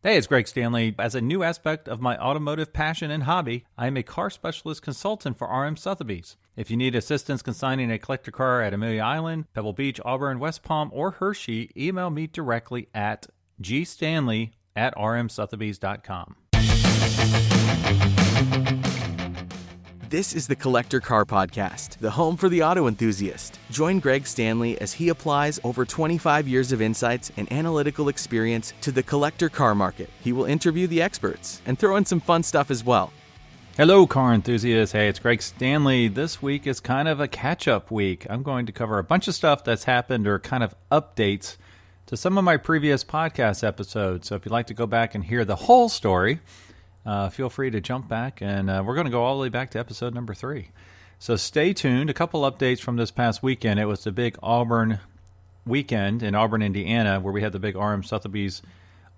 Hey, it's Greg Stanley. As a new aspect of my automotive passion and hobby, I am a car specialist consultant for RM Sotheby's. If you need assistance consigning a collector car at Amelia Island, Pebble Beach, Auburn, West Palm, or Hershey, email me directly at gstanley@rmsotheby's.com. This is the Collector Car Podcast, the home for the auto enthusiast. Join Greg Stanley as he applies over 25 years of insights and analytical experience to the collector car market. He will interview the experts and throw in some fun stuff as well. Hello, car enthusiasts. Hey, it's Greg Stanley. This week is kind of a catch-up week. I'm going to cover a bunch of stuff that's happened or kind of updates to some of my previous podcast episodes. So if you'd like to go back and hear the whole story, feel free to jump back, and we're going to go all the way back to episode number 3. So stay tuned. A couple updates from this past weekend. It was the big Auburn weekend in Auburn, Indiana, where we had the big RM Sotheby's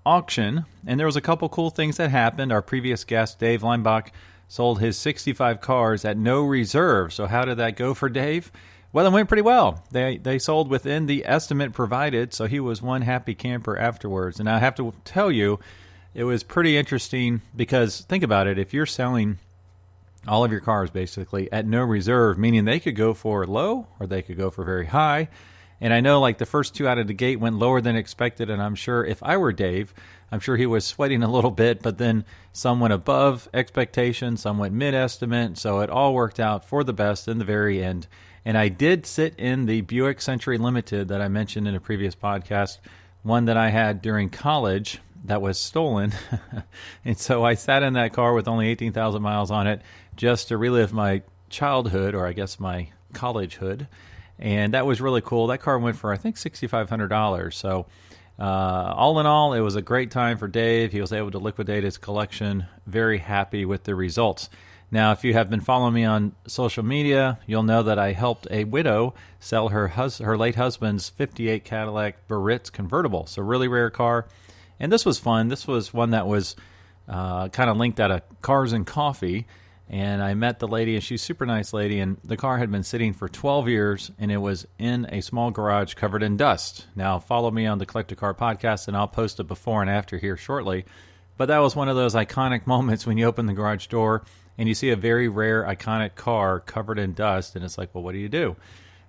auction, and there was a couple cool things that happened. Our previous guest, Dave Leinbach, sold his 65 cars at no reserve. So how did that go for Dave? Well, it went pretty well. They sold within the estimate provided, so he was one happy camper afterwards. And I have to tell you, it was pretty interesting because think about it. If you're selling all of your cars basically at no reserve, meaning they could go for low or they could go for very high. And I know like the first 2 out of the gate went lower than expected. And I'm sure if I were Dave, I'm sure he was sweating a little bit, but then some went above expectation, some went mid-estimate. So it all worked out for the best in the very end. And I did sit in the Buick Century Limited that I mentioned in a previous podcast, one that I had during college that was stolen. And so I sat in that car with only 18,000 miles on it just to relive my childhood, or I guess my collegehood. And that was really cool. That car went for, I think, $6,500. So all in all, it was a great time for Dave. He was able to liquidate his collection. Very happy with the results. Now, if you have been following me on social media, you'll know that I helped a widow sell her late husband's 58 Cadillac Barritz convertible. So really rare car. And this was fun. This was one that was kind of linked out of Cars and Coffee. And I met the lady, and she's a super nice lady. And the car had been sitting for 12 years, and it was in a small garage covered in dust. Now, follow me on the Collector Car Podcast, and I'll post a before and after here shortly. But that was one of those iconic moments when you open the garage door, and you see a very rare, iconic car covered in dust. And it's like, well, what do you do?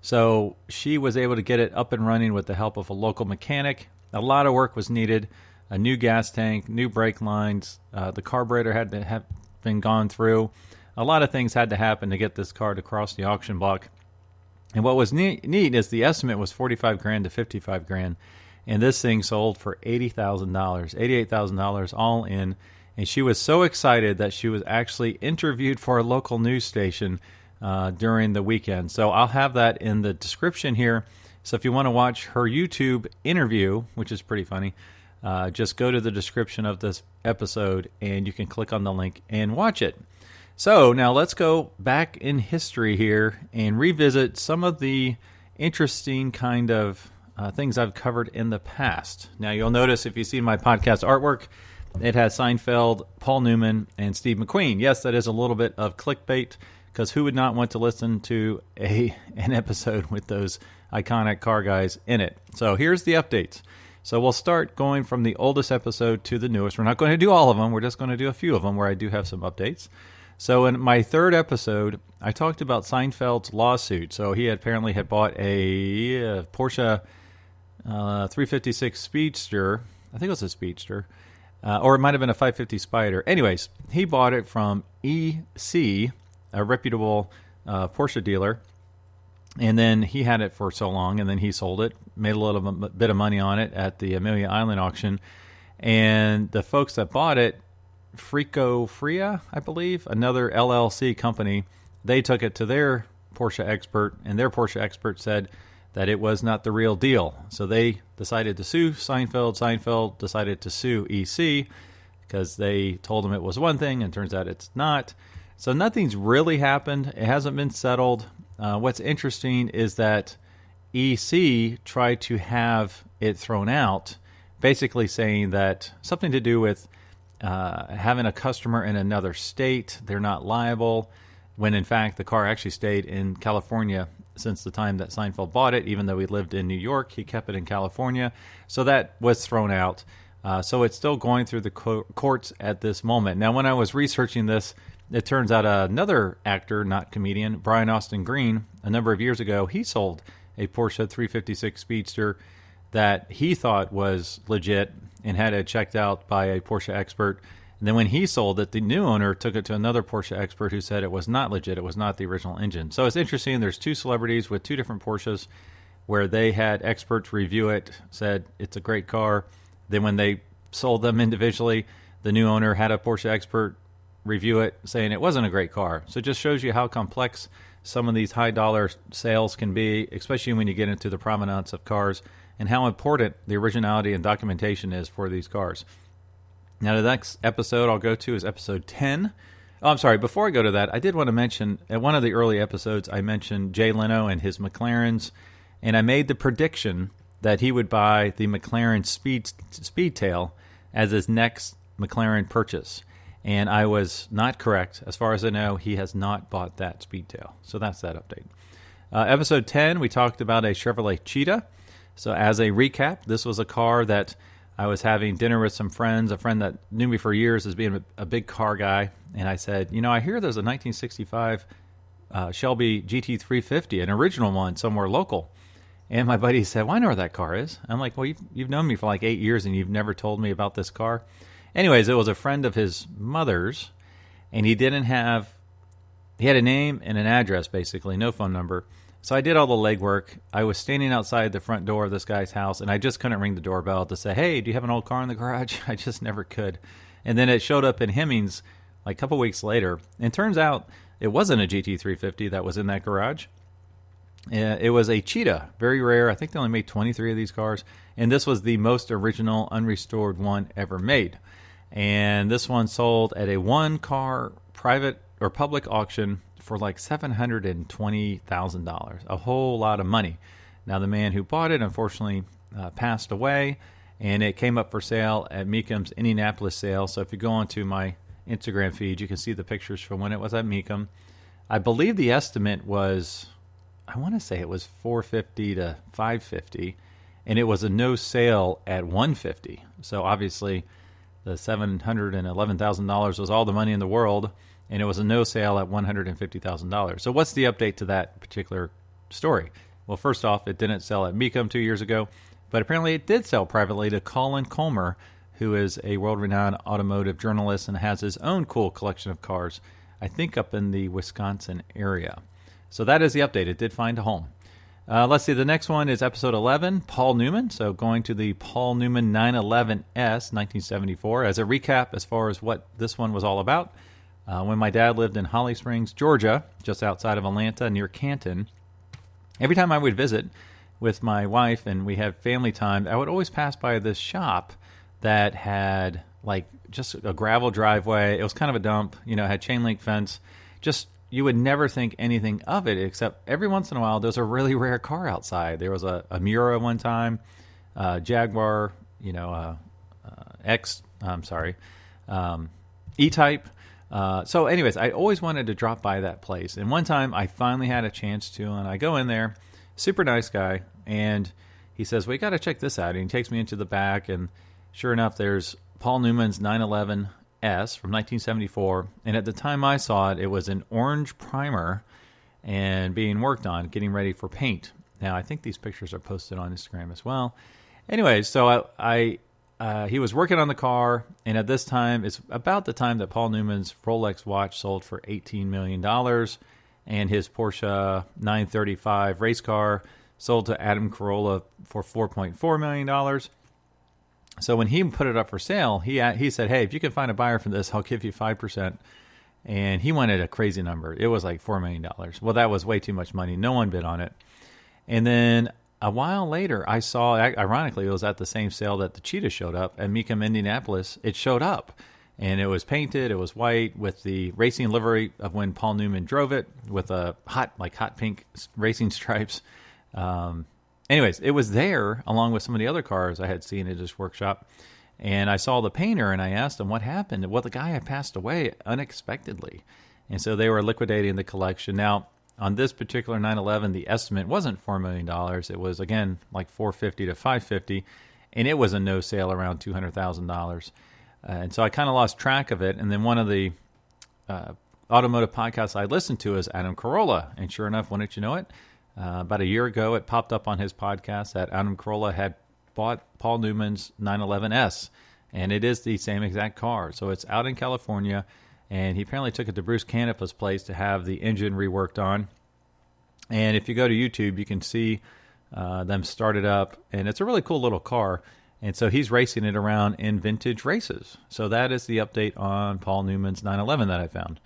So she was able to get it up and running with the help of a local mechanic. A lot of work was needed. A new gas tank, new brake lines, the carburetor had to have been gone through. A lot of things had to happen to get this car to cross the auction block. And what was neat is the estimate was $45,000 to $55,000, and this thing sold for $80,000, $88,000 all in. And she was so excited that she was actually interviewed for a local news station during the weekend. So I'll have that in the description here. So if you want to watch her YouTube interview, which is pretty funny, just go to the description of this episode and you can click on the link and watch it. So now let's go back in history here and revisit some of the interesting kind of things I've covered in the past. Now you'll notice if you see my podcast artwork, it has Seinfeld, Paul Newman, and Steve McQueen. Yes, that is a little bit of clickbait because who would not want to listen to an episode with those iconic car guys in it? So here's the updates. So we'll start going from the oldest episode to the newest. We're not going to do all of them. We're just going to do a few of them where I do have some updates. So in my third episode, I talked about Seinfeld's lawsuit. So he apparently had bought a Porsche 356 Speedster. I think it was a Speedster. Or it might have been a 550 Spider. Anyways, he bought it from EC, a reputable Porsche dealer. And then he had it for so long, and then he sold it, made a little bit of money on it at the Amelia Island auction. And the folks that bought it, Fria, I believe, another LLC company, they took it to their Porsche expert, and their Porsche expert said that it was not the real deal. So they decided to sue Seinfeld. Seinfeld decided to sue EC because they told him it was one thing, and turns out it's not. So nothing's really happened. It hasn't been settled. What's interesting is that EC tried to have it thrown out, basically saying that something to do with having a customer in another state, they're not liable, when in fact the car actually stayed in California since the time that Seinfeld bought it. Even though he lived in New York, he kept it in California. So that was thrown out. So it's still going through the courts at this moment. Now, when I was researching this, it turns out another actor, not comedian, Brian Austin Green, a number of years ago, he sold a Porsche 356 Speedster that he thought was legit and had it checked out by a Porsche expert. And then when he sold it, the new owner took it to another Porsche expert who said it was not legit. It was not the original engine. So it's interesting. There's two celebrities with two different Porsches where they had experts review it, said it's a great car. Then when they sold them individually, the new owner had a Porsche expert review it saying it wasn't a great car. So it just shows you how complex some of these high dollar sales can be, especially when you get into the provenance of cars and how important the originality and documentation is for these cars. Now, the next episode I'll go to is episode 10. Oh, I'm sorry. Before I go to that, I did want to mention, at one of the early episodes, I mentioned Jay Leno and his McLarens, and I made the prediction that he would buy the McLaren Speedtail as his next McLaren purchase. And I was not correct. As far as I know, he has not bought that Speedtail. So that's that update. Episode 10, we talked about a Chevrolet Cheetah. So as a recap, this was a car that I was having dinner with some friends, a friend that knew me for years as being a big car guy. And I said, I hear there's a 1965 Shelby GT350, an original one somewhere local. And my buddy said, well, I know where that car is. I'm like, well, you've known me for like 8 years and you've never told me about this car. Anyways, it was a friend of his mother's, and he had a name and an address, basically, no phone number. So I did all the legwork. I was standing outside the front door of this guy's house, and I just couldn't ring the doorbell to say, hey, do you have an old car in the garage? I just never could. And then it showed up in Hemmings like a couple weeks later. And it turns out it wasn't a GT350 that was in that garage. It was a Cheetah, very rare. I think they only made 23 of these cars. And this was the most original, unrestored one ever made. And this one sold at a one-car private or public auction for like $720,000, a whole lot of money. Now, the man who bought it, unfortunately, passed away, and it came up for sale at Meekham's Indianapolis sale. So if you go onto my Instagram feed, you can see the pictures from when it was at Meekham. I believe the estimate was, I want to say it was $450 to $550, and it was a no sale at $150. So obviously, the $711,000 was all the money in the world, and it was a no sale at $150,000. So what's the update to that particular story? Well, first off, it didn't sell at Meekham 2 years ago, but apparently it did sell privately to Colin Colmer, who is a world-renowned automotive journalist and has his own cool collection of cars, I think up in the Wisconsin area. So that is the update. It did find a home. Let's see, the next one is episode 11, Paul Newman. So going to the Paul Newman 911S 1974 as a recap as far as what this one was all about. When my dad lived in Holly Springs, Georgia, just outside of Atlanta near Canton, every time I would visit with my wife and we had family time, I would always pass by this shop that had like just a gravel driveway. It was kind of a dump, it had chain link fence. Just you would never think anything of it, except every once in a while, there's a really rare car outside. There was a Miura one time, Jaguar, E-Type. So anyways, I always wanted to drop by that place. And one time I finally had a chance to, and I go in there, super nice guy, and he says, well, you got to check this out. And he takes me into the back, and sure enough, there's Paul Newman's 911S from 1974, and at the time I saw it, it was an orange primer and being worked on, getting ready for paint. Now, I think these pictures are posted on Instagram as well. Anyways, so he was working on the car, and at this time, it's about the time that Paul Newman's Rolex watch sold for $18 million, and his Porsche 935 race car sold to Adam Carolla for $4.4 million. So when he put it up for sale, he said, hey, if you can find a buyer for this, I'll give you 5%. And he wanted a crazy number. It was like $4 million. Well, that was way too much money. No one bid on it. And then a while later, I saw, ironically, it was at the same sale that the Cheetah showed up at Meekham, Indianapolis. It showed up, and it was painted. It was white with the racing livery of when Paul Newman drove it with a hot pink racing stripes. Anyways, it was there along with some of the other cars I had seen at his workshop. And I saw the painter, and I asked him what happened. Well, the guy had passed away unexpectedly. And so they were liquidating the collection. Now, on this particular 911, the estimate wasn't $4 million. It was, again, like $450 to $550. and it was a no sale around $200,000. And so I kind of lost track of it. And then one of the automotive podcasts I listened to is Adam Carolla. And sure enough, wouldn't you know it, about a year ago, it popped up on his podcast that Adam Carolla had bought Paul Newman's 911S. And it is the same exact car. So it's out in California. And he apparently took it to Bruce Canepa's place to have the engine reworked on. And if you go to YouTube, you can see them start it up. And it's a really cool little car. And so he's racing it around in vintage races. So that is the update on Paul Newman's 911 that I found.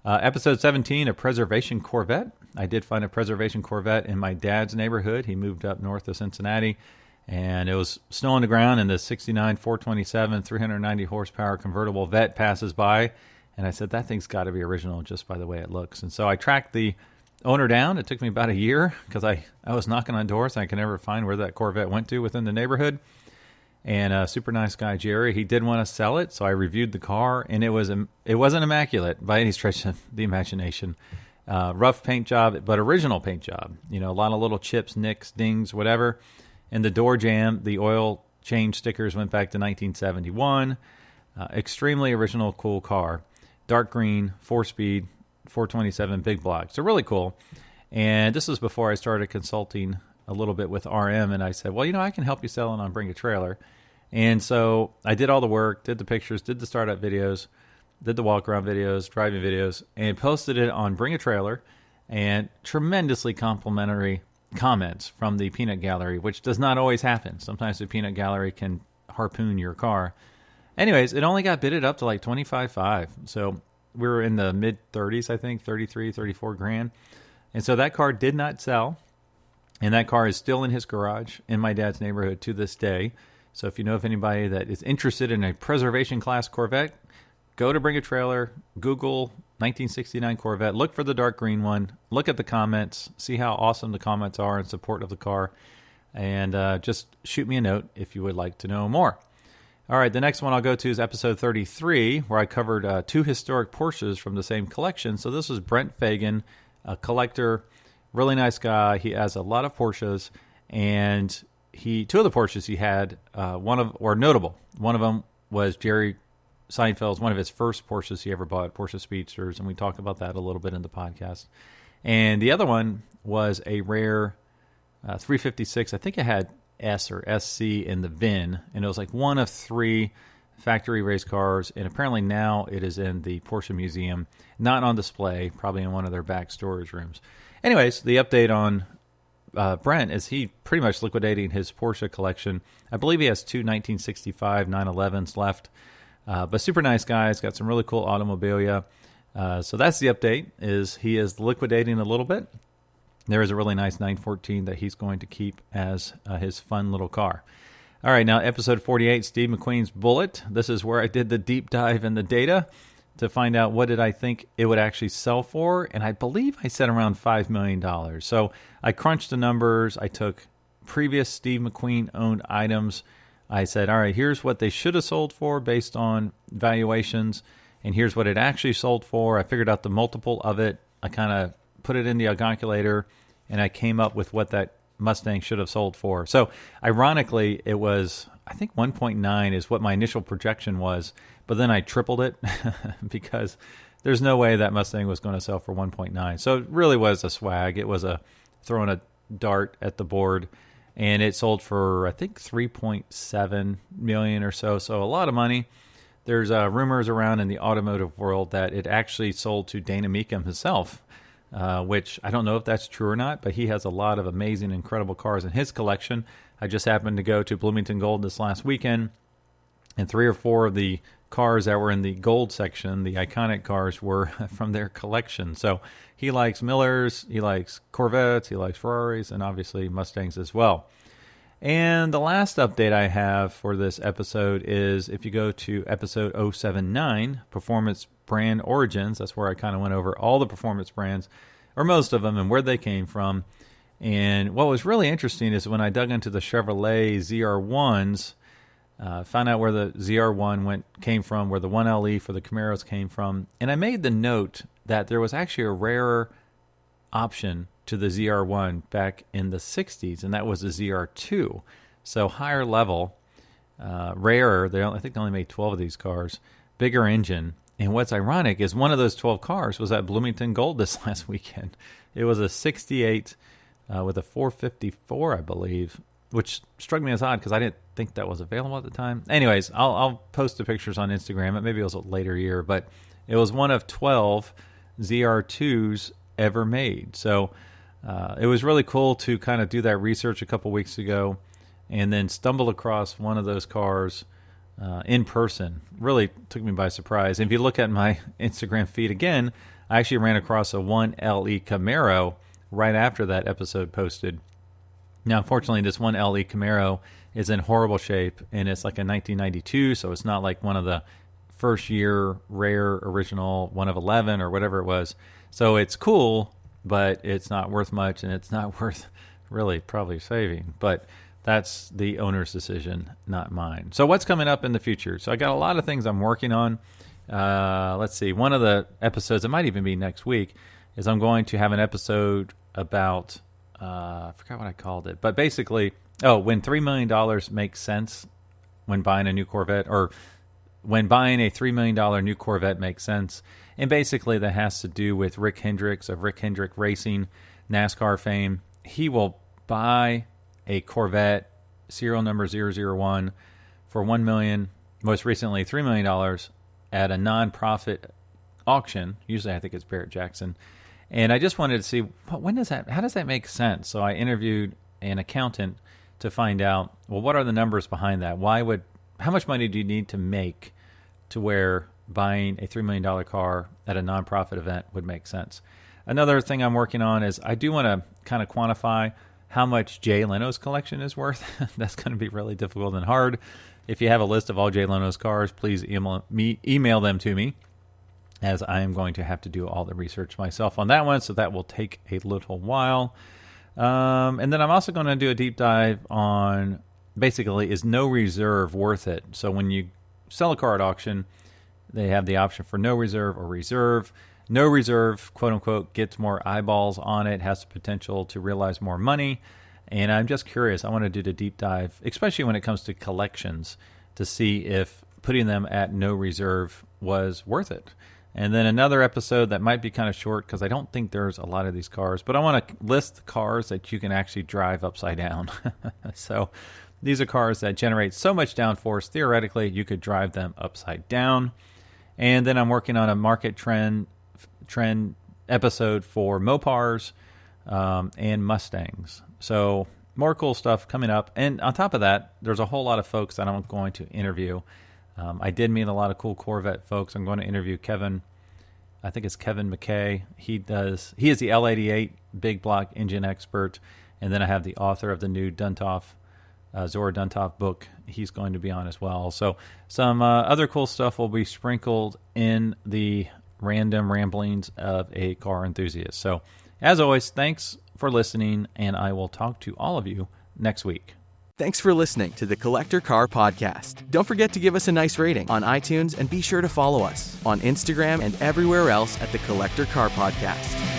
Episode 17, a preservation Corvette. I did find a preservation Corvette in my dad's neighborhood. He moved up north of Cincinnati. And it was snow on the ground, and the 69 427, 390 horsepower convertible Vette passes by. And I said, that thing's got to be original just by the way it looks. And so I tracked the owner down. It took me about a year because I was knocking on doors and I could never find where that Corvette went to within the neighborhood. And a super nice guy, Jerry, he did want to sell it, so I reviewed the car, and it wasn't immaculate by any stretch of the imagination. Rough paint job, but original paint job. You know, a lot of little chips, nicks, dings, whatever. And the door jamb, the oil change stickers went back to 1971. Extremely original, cool car. Dark green, 4-speed, 427 big block. So really cool. And this was before I started consulting a little bit with RM, and I said, well, you know, I can help you sell it on Bring a Trailer. And so I did all the work, did the pictures, did the startup videos, did the walk around videos, driving videos, and posted it on Bring a Trailer, and tremendously complimentary comments from the peanut gallery, which does not always happen. Sometimes the peanut gallery can harpoon your car. Anyways, it only got bidded up to like $25,500. So we were in the mid 30s, I think, 33, 34 grand. And so that car did not sell. And that car is still in his garage in my dad's neighborhood to this day. So if you know of anybody that is interested in a preservation class Corvette, go to Bring a Trailer, Google 1969 Corvette, look for the dark green one, look at the comments, see how awesome the comments are in support of the car, and just shoot me a note if you would like to know more. All right, the next one I'll go to is episode 33, where I covered 2 historic Porsches from the same collection. So this was Brent Fagan, a collector, really nice guy. He has a lot of Porsches, and 2 of the Porsches he had, notable. One of them was Jerry Seinfeld's, one of his first Porsches he ever bought, Porsche Speedsters, and we talk about that a little bit in the podcast. And the other one was a rare 356. I think it had S or SC in the VIN, and it was like one of 3 factory race cars, and apparently now it is in the Porsche Museum, not on display, probably in one of their back storage rooms. Anyways, the update on Brent is he pretty much liquidating his Porsche collection. I believe he has 2 1965 911s left, but super nice guy. He's got some really cool automobilia. So that's the update, is he is liquidating a little bit. There is a really nice 914 that he's going to keep as his fun little car. All right, now episode 48, Steve McQueen's Bullet. This is where I did the deep dive in the data to find out what did I think it would actually sell for, and I believe I said around $5 million. So I crunched the numbers. I took previous Steve McQueen-owned items. I said, all right, here's what they should have sold for based on valuations, and here's what it actually sold for. I figured out the multiple of it. I kind of put it in the calculator, and I came up with what that Mustang should have sold for. So ironically, it was, I think 1.9 is what my initial projection was, but then I tripled it because there's no way that Mustang was going to sell for 1.9. So it really was a swag. It was a throwing a dart at the board, and it sold for, I think, $3.7 million or so. So a lot of money. There's rumors around in the automotive world that it actually sold to Dana Meekum himself, which I don't know if that's true or not, but he has a lot of amazing, incredible cars in his collection. I just happened to go to Bloomington Gold this last weekend, and 3 or 4 of the cars that were in the gold section, the iconic cars, were from their collection. So he likes Millers, he likes Corvettes, he likes Ferraris, and obviously Mustangs as well. And the last update I have for this episode is if you go to episode 079, Performance Brand Origins, that's where I kind of went over all the performance brands, or most of them, and where they came from. And what was really interesting is when I dug into the Chevrolet ZR1s, found out where the ZR1 came from, where the 1LE for the Camaros came from. And I made the note that there was actually a rarer option to the ZR1 back in the 60s, and that was the ZR2. So higher level. rarer. I think they only made 12 of these cars, bigger engine. And what's ironic is one of those 12 cars was at Bloomington Gold this last weekend. It was a 68 with a 454, I believe, which struck me as odd because I didn't think that was available at the time. Anyways, I'll post the pictures on Instagram. Maybe it was a later year, but it was one of 12 ZR2s ever made. So it was really cool to kind of do that research a couple weeks ago and then stumble across one of those cars in person. Really took me by surprise. And if you look at my Instagram feed again, I actually ran across a 1LE Camaro right after that episode posted. Now, unfortunately, this 1LE Camaro is in horrible shape, and it's like a 1992, so it's not like one of the first year rare original 1 of 11 or whatever it was. So it's cool, but it's not worth much, and it's not worth really probably saving. But that's the owner's decision, not mine. So what's coming up in the future? So I got a lot of things I'm working on. Let's see. One of the episodes, it might even be next week, is I'm going to have an episode about, I forgot what I called it, but basically, when $3 million makes sense when buying a new Corvette, or when buying a $3 million new Corvette makes sense. And basically that has to do with Rick Hendricks of Rick Hendrick Racing, NASCAR fame. He will buy a Corvette serial number 001 for $1 million, most recently $3 million at a non-profit auction. Usually I think it's Barrett Jackson. And I just wanted to see, how does that make sense? So I interviewed an accountant to find out, well, what are the numbers behind that? How much money do you need to make to where buying a $3 million car at a nonprofit event would make sense? Another thing I'm working on is I do want to kind of quantify how much Jay Leno's collection is worth. That's going to be really difficult and hard. If you have a list of all Jay Leno's cars, please email them to me, as I am going to have to do all the research myself on that one, so that will take a little while. And then I'm also going to do a deep dive on, basically, is no reserve worth it? So when you sell a car at auction, they have the option for no reserve or reserve. No reserve, quote unquote, gets more eyeballs on it, has the potential to realize more money. And I'm just curious. I want to do the deep dive, especially when it comes to collections, to see if putting them at no reserve was worth it. And then another episode that might be kind of short because I don't think there's a lot of these cars, but I want to list the cars that you can actually drive upside down. So these are cars that generate so much downforce, theoretically, you could drive them upside down. And then I'm working on a market trend episode for Mopars and Mustangs. So more cool stuff coming up. And on top of that, there's a whole lot of folks that I'm going to interview. I did meet a lot of cool Corvette folks. I'm going to interview Kevin. I think it's Kevin McKay. He is the L88 big block engine expert. And then I have the author of the new Zora Duntov book. He's going to be on as well. So some other cool stuff will be sprinkled in the random ramblings of a car enthusiast. So as always, thanks for listening, and I will talk to all of you next week. Thanks for listening to the Collector Car Podcast. Don't forget to give us a nice rating on iTunes, and be sure to follow us on Instagram and everywhere else at the Collector Car Podcast.